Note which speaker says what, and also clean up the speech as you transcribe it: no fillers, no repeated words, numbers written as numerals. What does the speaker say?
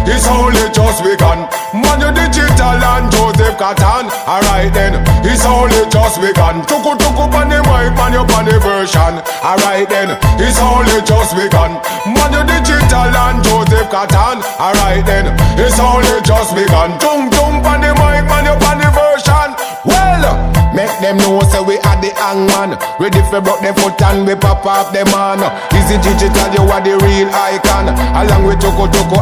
Speaker 1: it's only just begun. Man, you digital and Joseph Catan. Alright then, it's only just begun. Tuku tuku pan the mic, man, you pan the version. Alright then, it's only just begun. Man, you digital and Joseph Catan. Alright then, it's only just begun. Tung tung pan the mic, man, you pan the version. Well, make them know say we are the hangman. Ready for broke them foot and we pop off them man. Easy digital, you are the real icon. Along with Tuku tuku.